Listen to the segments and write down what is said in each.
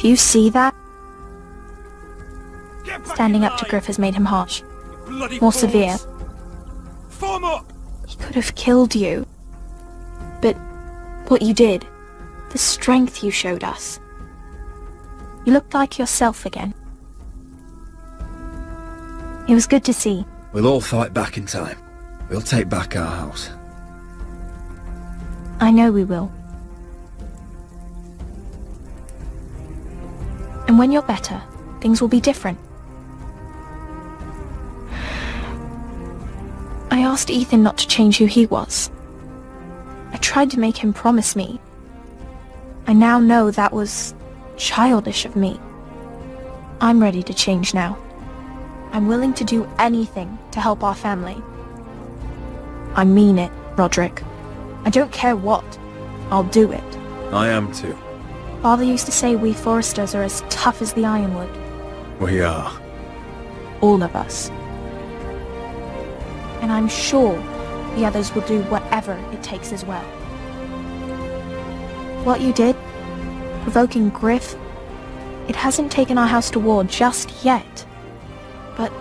Do you see that? Standing up to Griff has made him harsh. More severe. Form up! He could have killed you. But what you did, the strength you showed us. You looked like yourself again. It was good to see. We'll all fight back in time. We'll take back our house. I know we will. And when you're better, things will be different. I asked Ethan not to change who he was. I tried to make him promise me. I now know that was childish of me. I'm ready to change now. I'm willing to do anything to help our family. I mean it, Roderick. I don't care what. I'll do it. I am too. Father used to say we Foresters are as tough as the ironwood. We are. All of us. And I'm sure the others will do whatever it takes as well. What you did, provoking Griff, it hasn't taken our house to war just yet. But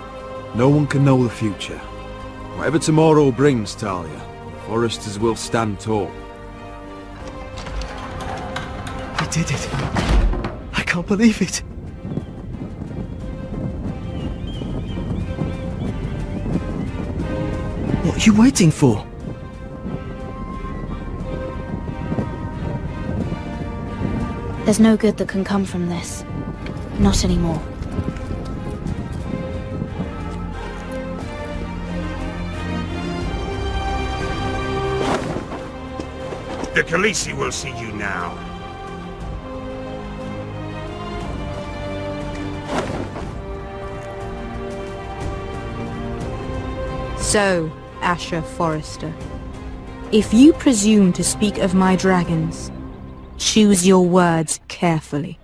no one can know the future. Whatever tomorrow brings, Talia, the Foresters will stand tall. I did it. I can't believe it. What are you waiting for? there's no good that can come from this. Not anymore. The Khaleesi will see you now. So, Asher Forrester, if you presume to speak of my dragons, choose your words carefully.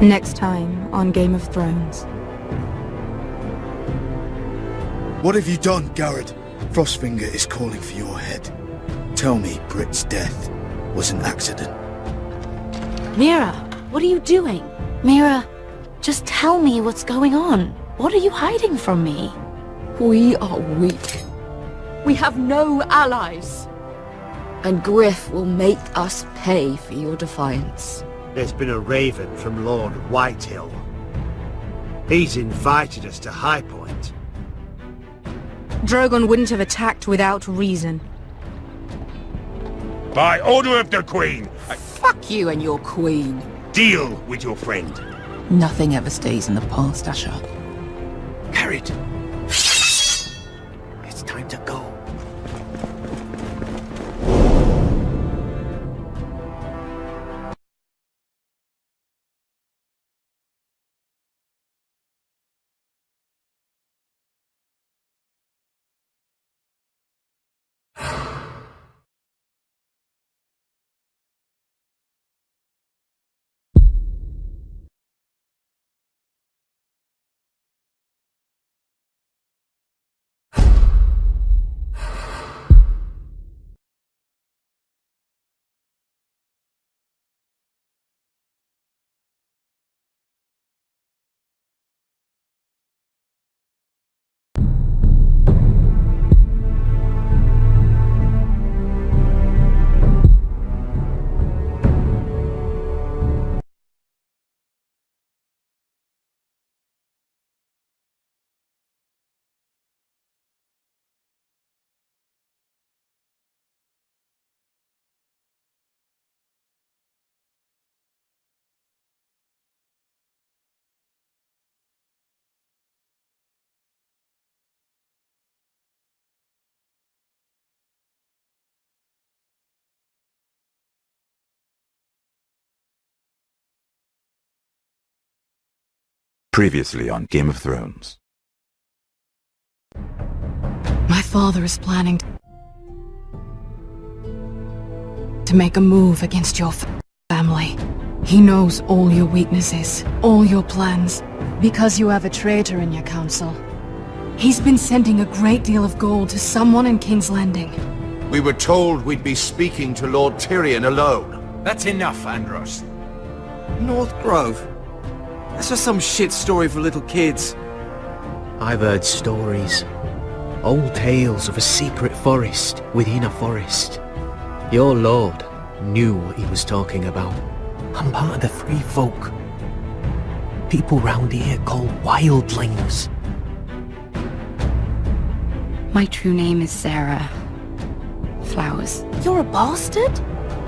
Next time on Game of Thrones. What have you done, Garrett? Frostfinger is calling for your head. Tell me Britt's death was an accident. Mira, what are you doing? Mira, just tell me what's going on. What are you hiding from me? We are weak. We have no allies. And Griff will make us pay for your defiance. There's been a raven from Lord Whitehill. He's invited us to High Point. Drogon wouldn't have attacked without reason. By order of the Queen, Fuck you and your queen. deal with your friend. Nothing ever stays in the past, Asher. Carried. It's time to go. Previously on Game of Thrones. My father is planning to make a move against your family. He knows all your weaknesses, all your plans, because you have a traitor in your council. He's been sending a great deal of gold to someone in King's Landing. We were told we'd be speaking to Lord Tyrion alone. That's enough, Andros. North Grove? That's just some shit story for little kids. I've heard stories. Old tales of a secret forest within a forest. Your lord knew what he was talking about. I'm part of the free folk. People round here called wildlings. My true name is Sarah. Flowers. You're a bastard?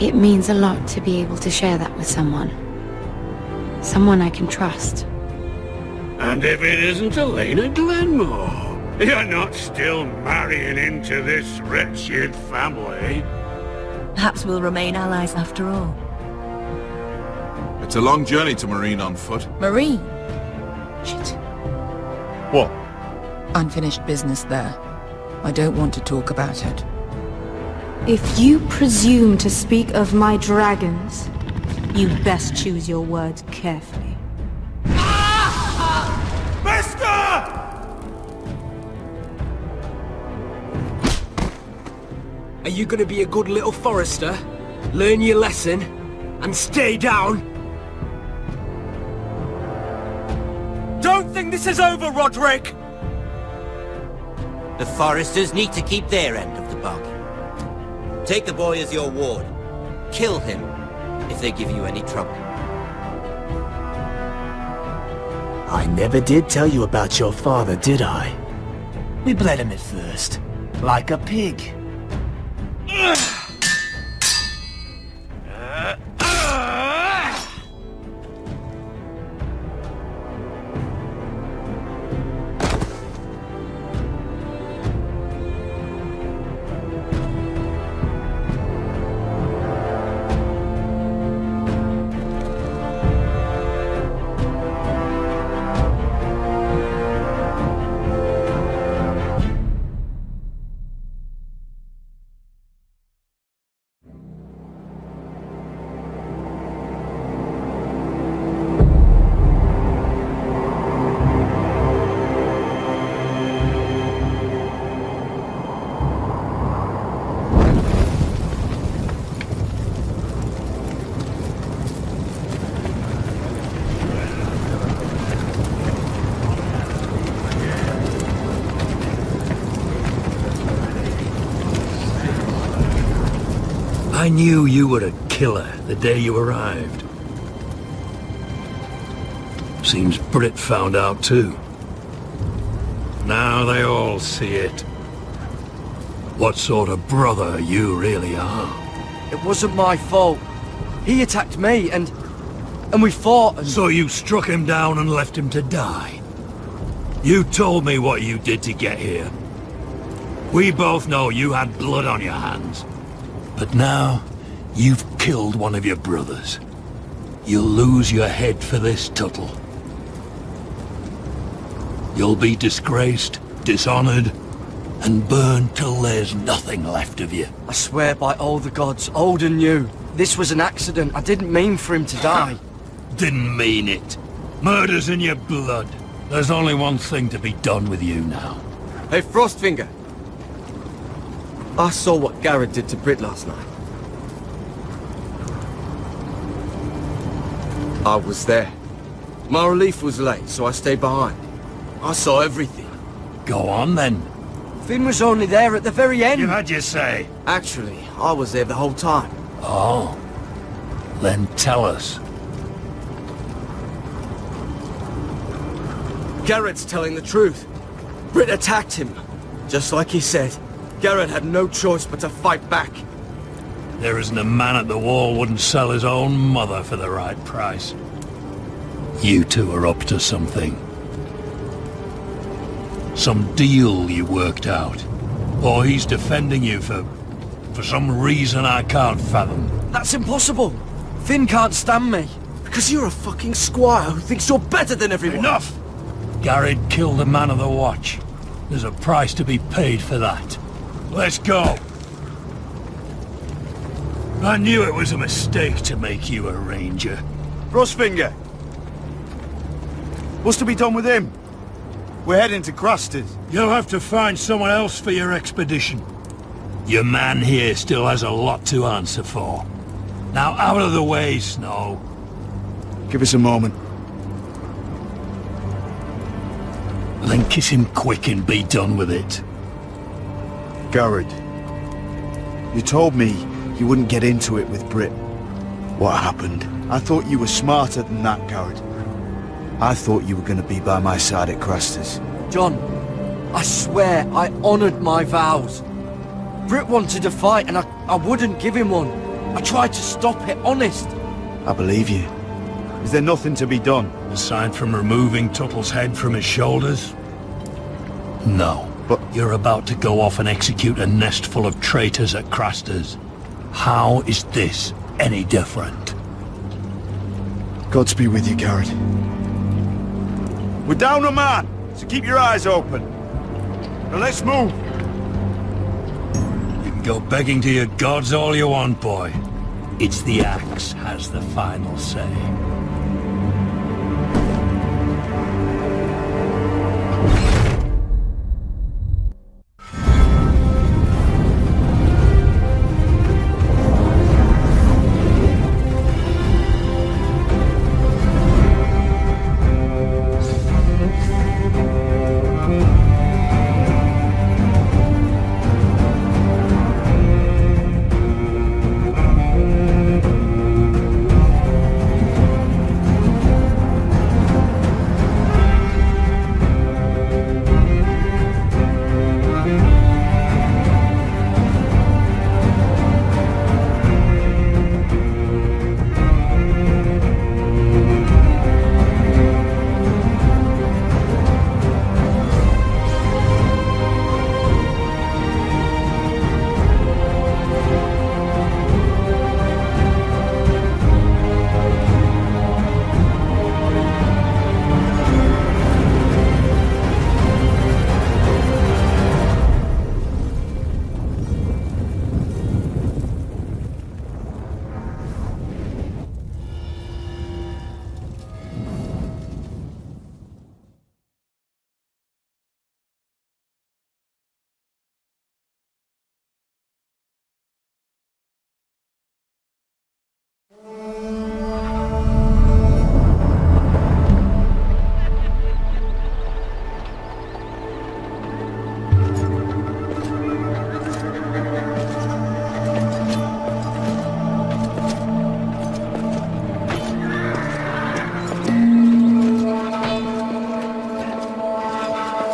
It means a lot to be able to share that with someone. Someone I can trust. And if it isn't Elena Glenmore, you're not still marrying into this wretched family. Perhaps we'll remain allies after all. It's a long journey to Marine on foot. Marine? Shit. What? Unfinished business there. I don't want to talk about it. If you presume to speak of my dragons, you best choose your words carefully. Are you gonna be a good little forester? Learn your lesson and stay down? Don't think this is over, Roderick! The foresters need to keep their end of the bargain. Take the boy as your ward. Kill him if they give you any trouble. I never did tell you about your father, did I? We bled him at first, like a pig. I knew you were a killer the day you arrived. Seems Brit found out too. Now they all see it. What sort of brother you really are. It wasn't my fault. He attacked me and we fought and... So you struck him down and left him to die? You told me what you did to get here. We both know you had blood on your hands. But now, you've killed one of your brothers. You'll lose your head for this, Tuttle. You'll be disgraced, dishonored, and burned till there's nothing left of you. I swear by all the gods, old and new, this was an accident. I didn't mean for him to die. Didn't mean it. Murder's in your blood. There's only one thing to be done with you now. Hey, Frostfinger. I saw what Garrett did to Brit last night. I was there. My relief was late, so I stayed behind. I saw everything. Go on, then. Finn was only there at the very end. You had your say. Actually, I was there the whole time. Oh. Then tell us. Garrett's telling the truth. Brit attacked him. Just like he said. Garrett had no choice but to fight back. There isn't a man at the wall wouldn't sell his own mother for the right price. You two are up to something. Some deal you worked out. Or he's defending you for some reason I can't fathom. That's impossible. Finn can't stand me. Because you're a fucking squire who thinks you're better than everyone. Enough! Garrett killed a man of the watch. There's a price to be paid for that. Let's go. I knew it was a mistake to make you a ranger. Frostfinger! What's to be done with him? We're heading to Crusters. You'll have to find someone else for your expedition. Your man here still has a lot to answer for. Now out of the way, Snow. Give us a moment. Then kiss him quick and be done with it. Garrett, you told me you wouldn't get into it with Brit. What happened? I thought you were smarter than that, Garrett. I thought you were going to be by my side at Crusters. John, I swear I honoured my vows. Brit wanted to fight and I wouldn't give him one. I tried to stop it, honest. I believe you. Is there nothing to be done? Aside from removing Tuttle's head from his shoulders? No. But you're about to go off and execute a nest full of traitors at Crusters. How is this any different? Godspeed with you, Garrett. We're down a man, so keep your eyes open. Now let's move. You can go begging to your gods all you want, boy. It's the axe has the final say.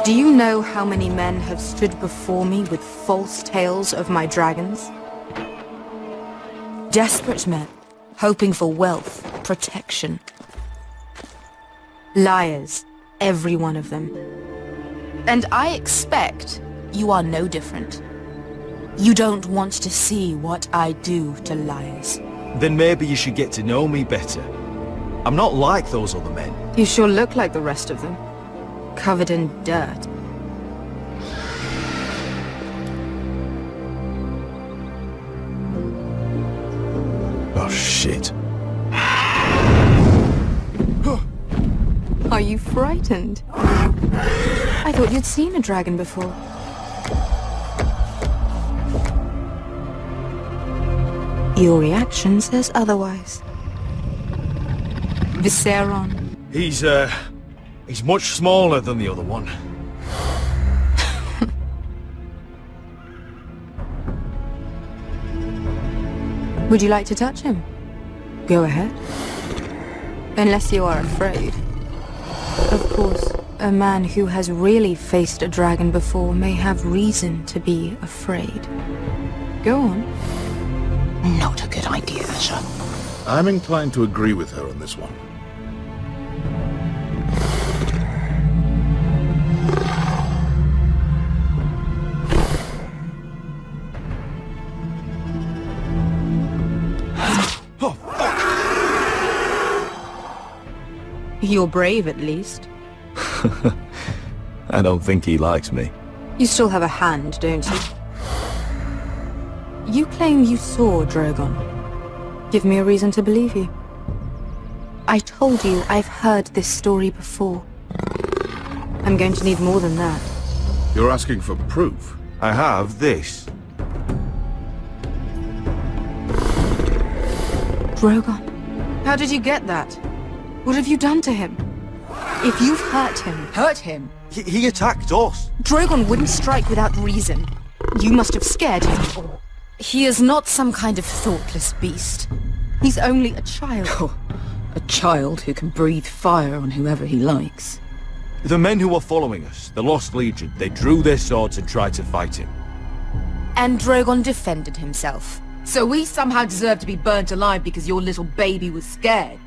Do you know how many men have stood before me with false tales of my dragons? Desperate men, hoping for wealth, protection. Liars, every one of them. And I expect you are no different. You don't want to see what I do to liars. Then maybe you should get to know me better. I'm not like those other men. You sure look like the rest of them. Covered in dirt. Oh, shit. Are you frightened? I thought you'd seen a dragon before. Your reaction says otherwise. Viseron. He's much smaller than the other one. Would you like to touch him? Go ahead. Unless you are afraid. Of course, a man who has really faced a dragon before may have reason to be afraid. Go on. Not a good idea, Asher. I'm inclined to agree with her on this one. You're brave, at least. I don't think he likes me. You still have a hand, don't you? You claim you saw Drogon. Give me a reason to believe you. I told you I've heard this story before. I'm going to need more than that. You're asking for proof? I have this. Drogon. How did you get that? What have you done to him? If you've hurt him... Hurt him? He attacked us. Drogon wouldn't strike without reason. You must have scared him. He is not some kind of thoughtless beast. He's only a child. Oh, a child who can breathe fire on whoever he likes. The men who were following us, the Lost Legion, they drew their swords and tried to fight him. And Drogon defended himself. So we somehow deserve to be burnt alive because your little baby was scared?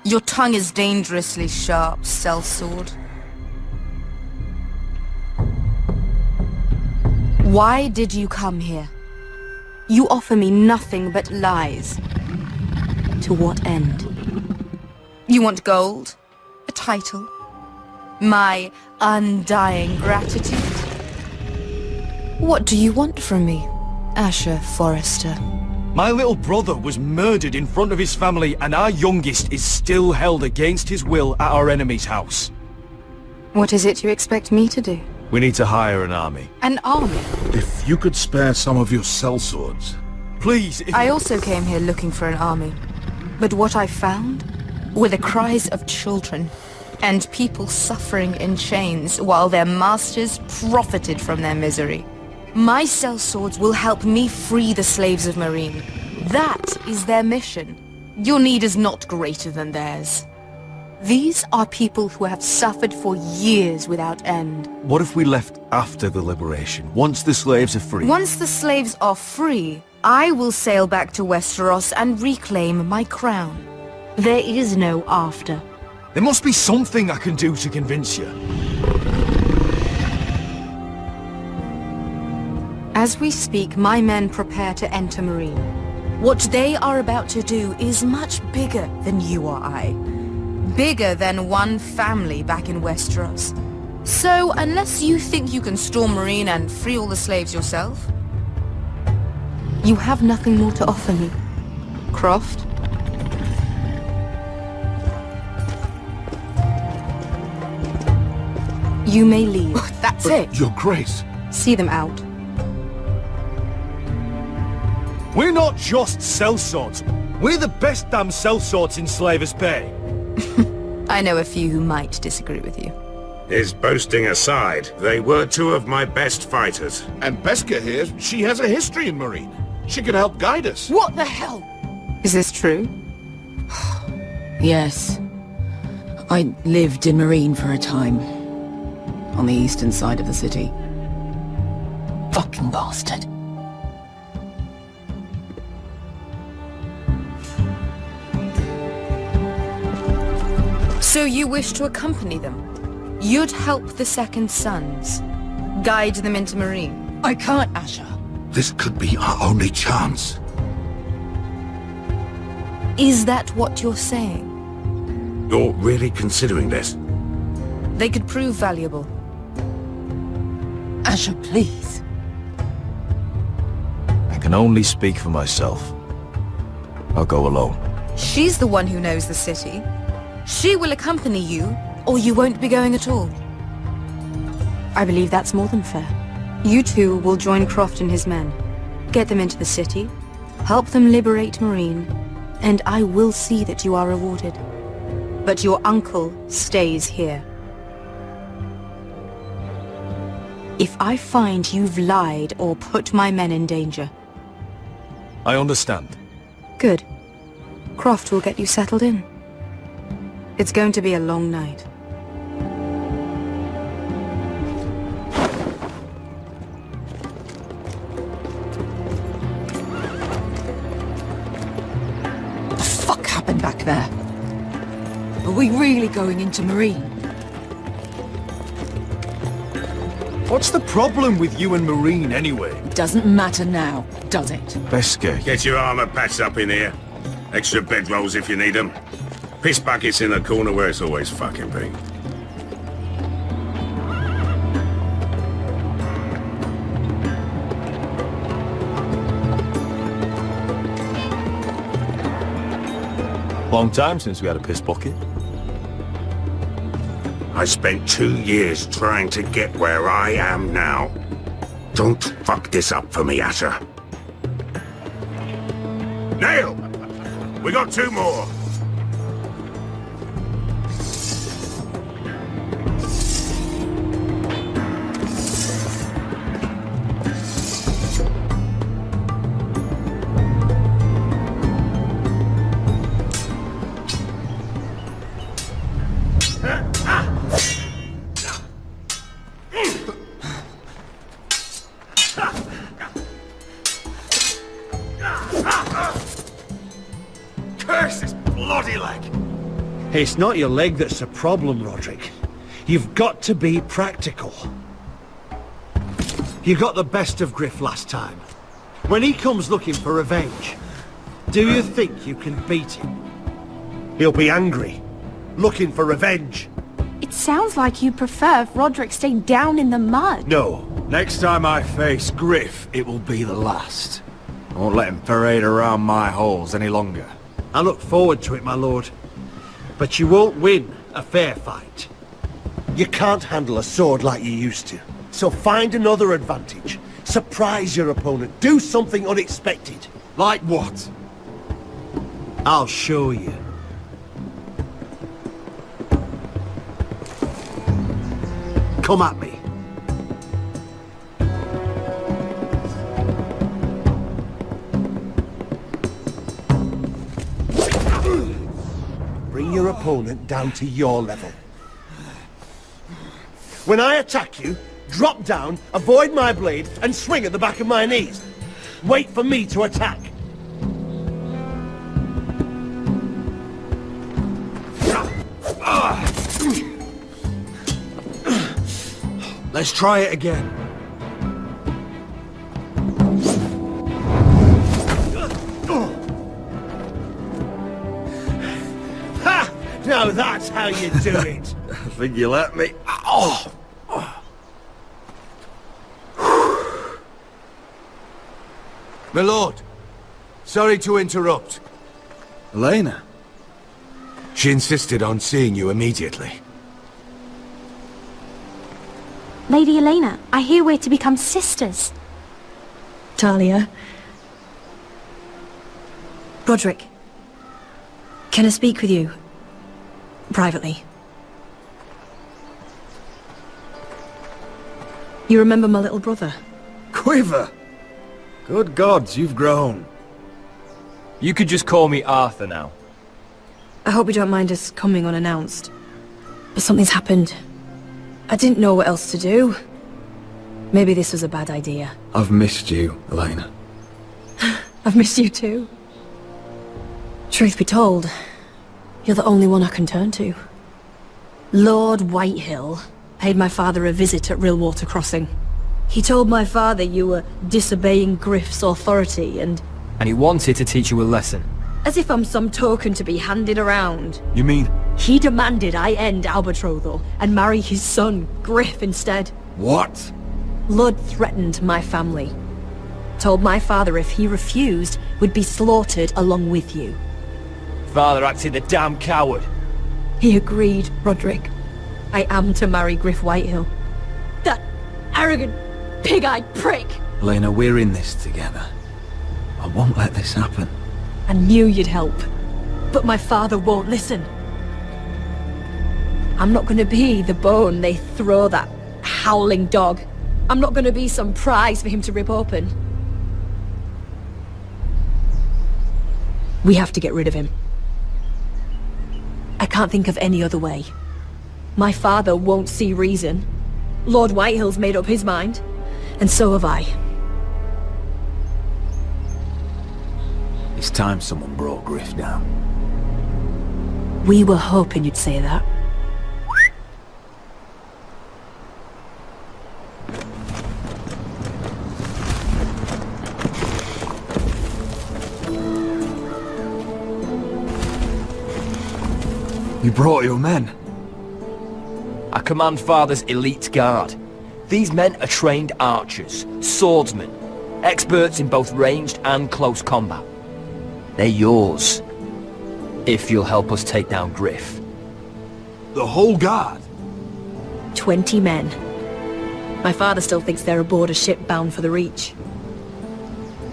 Your tongue is dangerously sharp, sellsword. Why did you come here? You offer me nothing but lies. To what end? You want gold? A title? My undying gratitude? What do you want from me, Asher Forrester? My little brother was murdered in front of his family, and our youngest is still held against his will at our enemy's house. What is it you expect me to do? We need to hire an army. An army? If you could spare some of your sellswords. Please, if... I also came here looking for an army. But what I found were the cries of children and people suffering in chains while their masters profited from their misery. My sellswords will help me free the slaves of Marine. That is their mission. Your need is not greater than theirs. These are people who have suffered for years without end. What if we left after the liberation, once the slaves are free? Once the slaves are free, I will sail back to Westeros and reclaim my crown. There is no after. There must be something I can do to convince you. As we speak, my men prepare to enter Marine. What they are about to do is much bigger than you or I. Bigger than one family back in Westeros. So, unless you think you can storm Marine and free all the slaves yourself... You have nothing more to offer me, Croft. You may leave. That's it. Your Grace. See them out. We're not just sellswords. We're the best damn sellswords in Slavers Bay. I know a few who might disagree with you. His boasting aside, they were two of my best fighters. And Beska here, she has a history in Marine. She could help guide us. What the hell? Is this true? Yes. I lived in Marine for a time. On the eastern side of the city. Fucking bastard. So you wish to accompany them? You'd help the Second Sons? Guide them into Marine? I can't, Asher. This could be our only chance. Is that what you're saying? You're really considering this? They could prove valuable. Asher, please. I can only speak for myself. I'll go alone. She's the one who knows the city. She will accompany you, or you won't be going at all. I believe that's more than fair. You two will join Croft and his men. Get them into the city, help them liberate Marine, and I will see that you are rewarded. But your uncle stays here. If I find you've lied or put my men in danger... I understand. Good. Croft will get you settled in. It's going to be a long night. What the fuck happened back there? Are we really going into Marine? What's the problem with you and Marine, anyway? It doesn't matter now, does it? Beska. Get your armor patched up in here. Extra bedrolls if you need them. Piss buckets in the corner where it's always fucking been. Long time since we had a piss bucket. I spent 2 years trying to get where I am now. Don't fuck this up for me, Asher. Nail! We got 2 more! Curse this bloody leg! It's not your leg that's the problem, Roderick. You've got to be practical. You got the best of Griff last time. When he comes looking for revenge, do you think you can beat him? He'll be angry, looking for revenge. It sounds like you prefer if Roderick stayed down in the mud. No. Next time I face Griff, it will be the last. I won't let him parade around my halls any longer. I look forward to it, my lord. But you won't win a fair fight. You can't handle a sword like you used to. So find another advantage. Surprise your opponent. Do something unexpected. Like what? I'll show you. Come at me. Bring your opponent down to your level. When I attack you, drop down, avoid my blade, and swing at the back of my knees. Wait for me to attack. Let's try it again. Ha! Now that's how you do it. I think you let me. Oh! My lord, sorry to interrupt. Elena? She insisted on seeing you immediately. Lady Elena, I hear we're to become sisters. Talia. Roderick. Can I speak with you? Privately. You remember my little brother? Quiver! Good gods, you've grown. You could just call me Arthur now. I hope you don't mind us coming unannounced. But something's happened. I didn't know what else to do. Maybe this was a bad idea. I've missed you, Elena. I've missed you too. Truth be told, you're the only one I can turn to. Lord Whitehill paid my father a visit at Rillwater Crossing. He told my father you were disobeying Griff's authority and he wanted to teach you a lesson. as if I'm some token to be handed around. You mean? He demanded I end our betrothal and marry his son, Griff, instead. What? Lud threatened my family. Told my father if he refused, we'd be slaughtered along with you. Father acted the damn coward. He agreed, Roderick. I am to marry Griff Whitehill. That arrogant, pig-eyed prick! Elena, we're in this together. I won't let this happen. I knew you'd help, but my father won't listen. I'm not gonna be the bone they throw that howling dog. I'm not gonna be some prize for him to rip open. We have to get rid of him. I can't think of any other way. My father won't see reason. Lord Whitehill's made up his mind, and so have I. It's time someone brought Griff down. We were hoping you'd say that. You brought your men. I command Father's elite guard. These men are trained archers, swordsmen, experts in both ranged and close combat. They're yours. If you'll help us take down Griff. The whole guard? 20 men. My father still thinks they're aboard a ship bound for the Reach.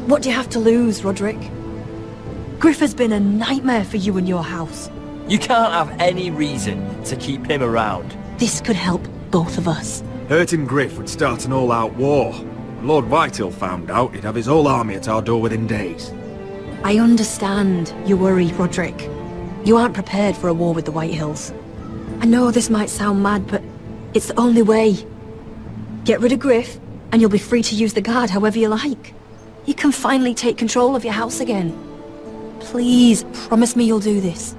What do you have to lose, Roderick? Griff has been a nightmare for you and your house. You can't have any reason to keep him around. This could help both of us. Hurting Griff would start an all-out war. When Lord Whitehill found out, he'd have his whole army at our door within days. I understand your worry, Roderick. You aren't prepared for a war with the Whitehills. I know this might sound mad, but it's the only way. Get rid of Griff, and you'll be free to use the guard however you like. You can finally take control of your house again. Please, promise me you'll do this.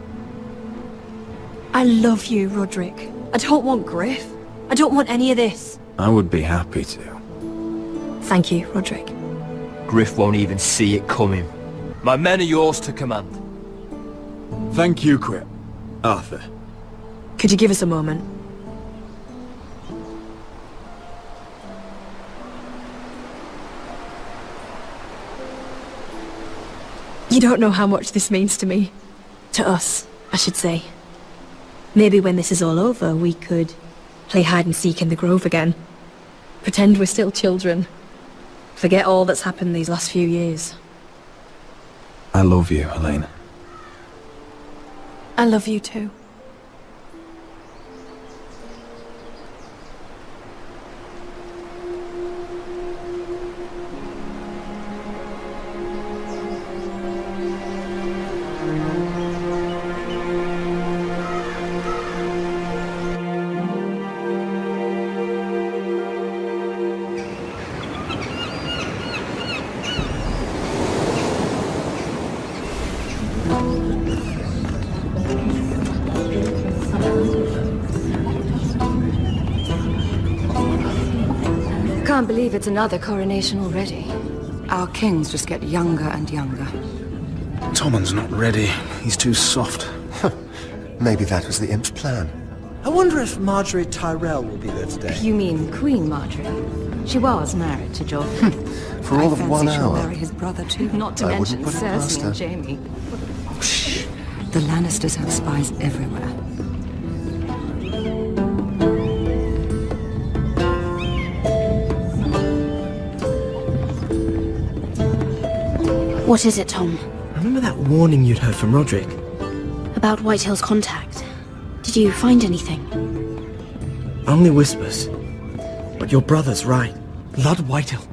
I love you, Roderick. I don't want Griff. I don't want any of this. I would be happy to. Thank you, Roderick. Griff won't even see it coming. My men are yours to command. Thank you, Quip. Arthur. Could you give us a moment? You don't know how much this means to me. To us, I should say. Maybe when this is all over, we could play hide and seek in the grove again. Pretend we're still children. Forget all that's happened these last few years. I love you, Helena. I love you too. Can't believe it's another coronation already. Our kings just get younger and younger. Tommen's not ready. He's too soft. Maybe that was the imp's plan. I wonder if Marjorie Tyrell will be there today. You mean Queen Marjorie? She was married to Joffrey. For all of 1 She'll hour. marry his brother too. Not to I mention wouldn't put it past Cersei and her. Jaime. Shh. The Lannisters have spies everywhere. What is it, Tom? Remember that warning you'd heard from Roderick? About Whitehill's contact. Did you find anything? Only whispers. But your brother's right. Lord Whitehill.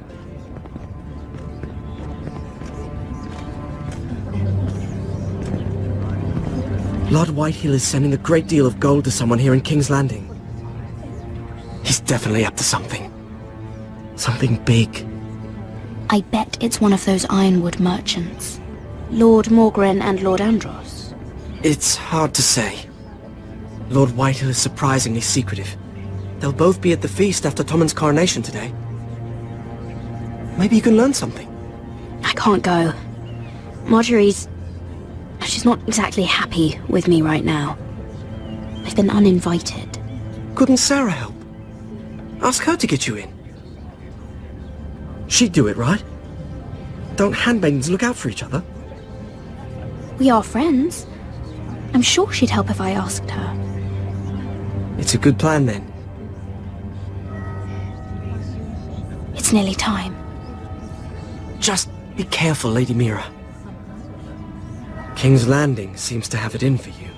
Lord Whitehill is sending a great deal of gold to someone here in King's Landing. He's definitely up to something. Something big. I bet it's one of those ironwood merchants. Lord Morgren and Lord Andros. It's hard to say. Lord Whitehill is surprisingly secretive. They'll both be at the feast after Tommen's coronation today. Maybe you can learn something. I can't go. She's not exactly happy with me right now. I've been uninvited. Couldn't Sarah help? Ask her to get you in. She'd do it, right? Don't handmaidens look out for each other? We are friends. I'm sure she'd help if I asked her. It's a good plan, then. It's nearly time. Just be careful, Lady Mira. King's Landing seems to have it in for you.